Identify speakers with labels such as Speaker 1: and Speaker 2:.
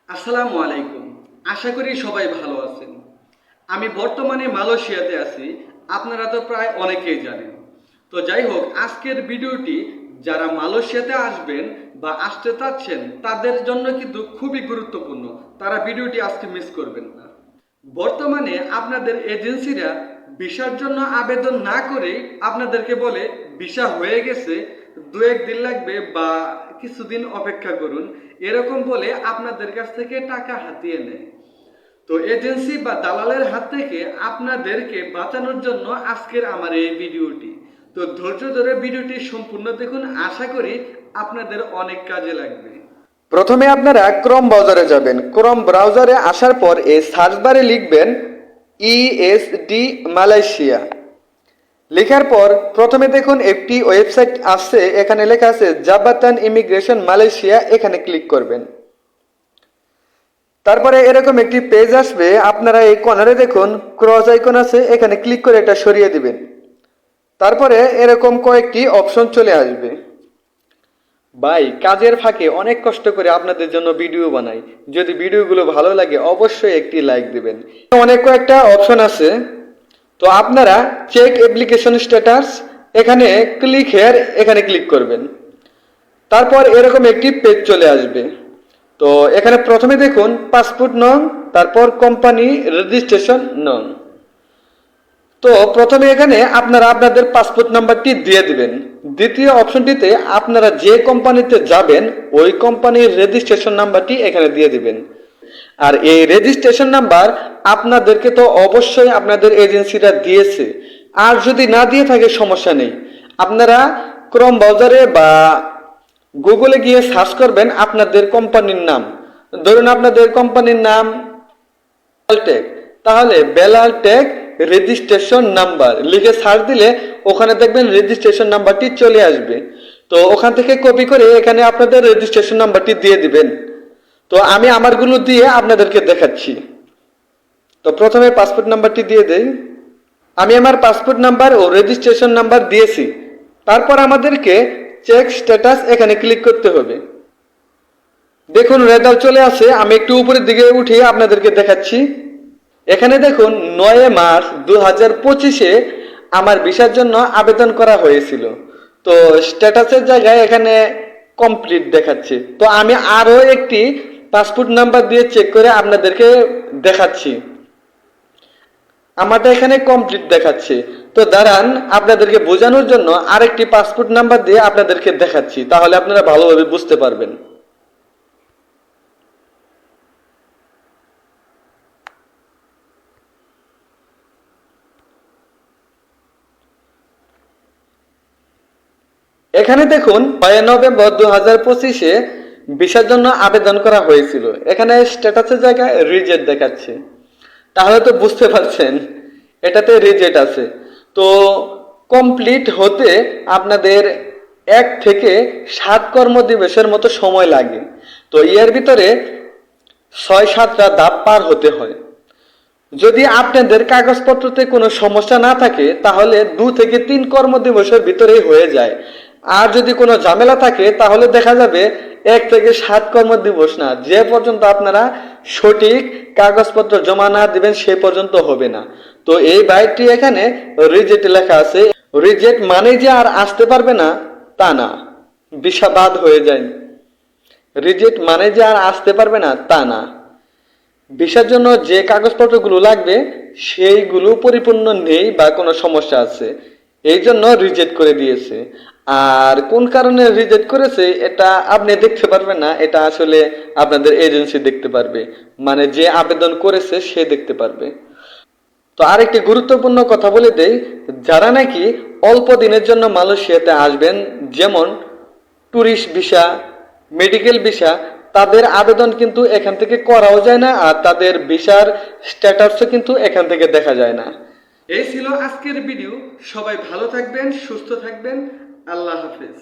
Speaker 1: আসসালামু আলাইকুম। আশা করি সবাই ভালো আছেন। আমি বর্তমানে মালয়েশিয়াতে আছি। আপনারা তো প্রায় অনেকেই জানেন। তো যাই হোক, আজকের ভিডিওটি যারা মালয়েশিয়াতে আসবেন বা আসতে চাচ্ছেন তাদের জন্য কিন্তু খুবই গুরুত্বপূর্ণ। তারা ভিডিওটি আজকে মিস করবেন না। বর্তমানে আপনাদের এজেন্সিরা ভিসার জন্য আবেদন না করেই আপনাদেরকে বলে ভিসা হয়ে গেছে, 2-1 দিন লাগবে বা কিছুদিন অপেক্ষা করুন, এরকম বলে আপনাদের কাছ থেকে টাকা হাতিয়ে নেয়। তো এজেন্সি বা দালালের হাত থেকে আপনাদেরকে বাঁচানোর জন্য আজকের আমার এই ভিডিওটি। তো ধৈর্য ধরে ভিডিওটি সম্পূর্ণ দেখুন, আশা করি আপনাদের অনেক কাজে লাগবে।
Speaker 2: প্রথমে আপনারা ক্রোম ব্রাউজারে যাবেন। ক্রোম ব্রাউজারে আসার পর এই সার্চ বারে লিখবেন ESD মালয়েশিয়া। লেখার পর প্রথমে দেখুন একটি ওয়েবসাইট আসছে, এখানে লেখা আছে জাবাতান ইমিগ্রেশন মালয়েশিয়া, এখানে ক্লিক করবেন। তারপরে এরকম একটি পেজ আসবে, আপনারা এই কর্নারে দেখুন ক্রস আইকন আছে, এখানে ক্লিক করে এটা সরিয়ে দিবেন। তারপরে এরকম কয়েকটি অপশন চলে আসবে। ভাই, কাজের ফাঁকে অনেক কষ্ট করে আপনাদের জন্য ভিডিও বানাই। যদি ভিডিওগুলো ভালো লাগে অবশ্যই একটি লাইক দিবেন। অনেক কয়েকটা অপশন আছে, তো আপনারা চেক অ্যাপ্লিকেশন স্ট্যাটাস, এখানে ক্লিক হেয়ার, এখানে ক্লিক করবেন। তারপর এরকম একটি পেজ চলে আসবে। তো এখানে প্রথমে দেখুন পাসপোর্ট নং, তারপর কোম্পানি রেজিস্ট্রেশন নং। তো প্রথমে এখানে আপনারা আপনাদের পাসপোর্ট নাম্বারটি দিয়ে দিবেন। দ্বিতীয় অপশনটিতে আপনারা যে কোম্পানিতে যাবেন ওই কোম্পানির রেজিস্ট্রেশন নাম্বারটি এখানে দিয়ে দিবেন। আর এই রেজিস্ট্রেশন নাম্বার আপনাদেরকে তো অবশ্যই আপনাদের এজেন্সিরা দিয়েছে, আর যদি না দিয়ে থাকে সমস্যা নেই, আপনারা ক্রোম ব্রাউজারে বা গুগলে গিয়ে সার্চ করবেন আপনাদের কোম্পানির নাম। ধরুন আপনাদের কোম্পানির নাম বেলালটেক, তাহলে বেলালটেক রেজিস্ট্রেশন নাম্বার লিখে সার্চ দিলে ওখানে দেখবেন রেজিস্ট্রেশন নাম্বারটি চলে আসবে। তো ওখান থেকে কপি করে এখানে আপনাদের রেজিস্ট্রেশন নাম্বারটি দিয়ে দিবেন। তো আমি আমারগুলো দিয়ে আপনাদেরকে দেখাচ্ছি। তো প্রথমে পাসপোর্ট নাম্বারটি দিয়ে দেই। আমি আমার পাসপোর্ট নাম্বার ও রেজিস্ট্রেশন নাম্বার দিয়েছি। তারপর আমাদেরকে চেক স্ট্যাটাস এখানে ক্লিক করতে হবে। দেখুন রেজাল্ট চলে আসে, আমি একটু উপরের দিকে উঠিয়ে আপনাদেরকে দেখাচ্ছি। এখানে দেখুন 9 মার্চ 2025-এ আমার ভিসার জন্য আবেদন করা হয়েছিল। তো স্ট্যাটাসের জায়গায় এখানে কমপ্লিট দেখাচ্ছে। তো আমি আরও একটি পাসপোর্ট নাম্বার দিয়ে চেক করে আপনাদেরকে দেখাচ্ছি। আমারটা এখানে কমপ্লিট দেখাচ্ছে। তো দাঁড়ান, আপনাদেরকে বোঝানোর জন্য আরেকটি পাসপোর্ট নাম্বার দিয়ে আপনাদেরকে দেখাচ্ছি, তাহলে আপনারা ভালোভাবে বুঝতে পারবেন। এখানে দেখুন 6 নভেম্বর 2025-এ ভিসার জন্য আবেদন করা হয়েছিল। এখানে স্ট্যাটাসের জায়গায় রিজেক্ট দেখাচ্ছে, তাহলে তো বুঝতে পারছেন এটাতে রিজেক্ট আছে। তো কমপ্লিট হতে আপনাদের 1 থেকে 7 কর্মদিবসের মতো সময় লাগে। তো এর ভিতরে 6-7টা ধাপ পার হতে হয়। যদি আপনাদের কাগজপত্রতে কোনো সমস্যা না থাকে তাহলে 2 থেকে 3 কর্মদিবসের ভিতরেই হয়ে যায়। আর যদি কোনো ঝামেলা থাকে তাহলে দেখা যাবে 1 থেকে 7 কর্মদিবস না, যে পর্যন্ত আপনারা সঠিক কাগজপত্র জমা না দিবেন সে পর্যন্ত হবে না। তো এই বাইকটি এখানে রিজেক্ট লেখা আছে। রিজেক্ট মানে যে আর আসতে পারবে না তা না, ভিসা বাদ হয়ে যায়। রিজেক্ট মানে যে আর আসতে পারবে না তা না, ভিসার জন্য যে কাগজপত্রগুলো লাগবে সেইগুলো পরিপূর্ণ নেই বা কোনো সমস্যা আছে, এই জন্য রিজেক্ট করে দিয়েছে। আর কোন কারণে রিজেক্ট করেছে এটা আপনি দেখতে পারবেন না, এটা আসলে আপনাদের এজেন্সি দেখতে পারবে, মানে যে আবেদন করেছে সে দেখতে পারবে। তো আরেকটি গুরুত্বপূর্ণ কথা বলে দেই, যারা নাকি অল্প দিনের জন্য মালয়েশিয়াতে আসবেন, যেমন ট্যুরিস্ট ভিসা, মেডিকেল ভিসা, তাদের আবেদন কিন্তু এখান থেকে করাও যায় না, আর তাদের ভিসার স্ট্যাটাসও কিন্তু এখান থেকে দেখা যায় না।
Speaker 1: এই ছিল আজকের ভিডিও। সবাই ভালো থাকবেন, সুস্থ থাকবেন। আল্লাহ হাফেজ।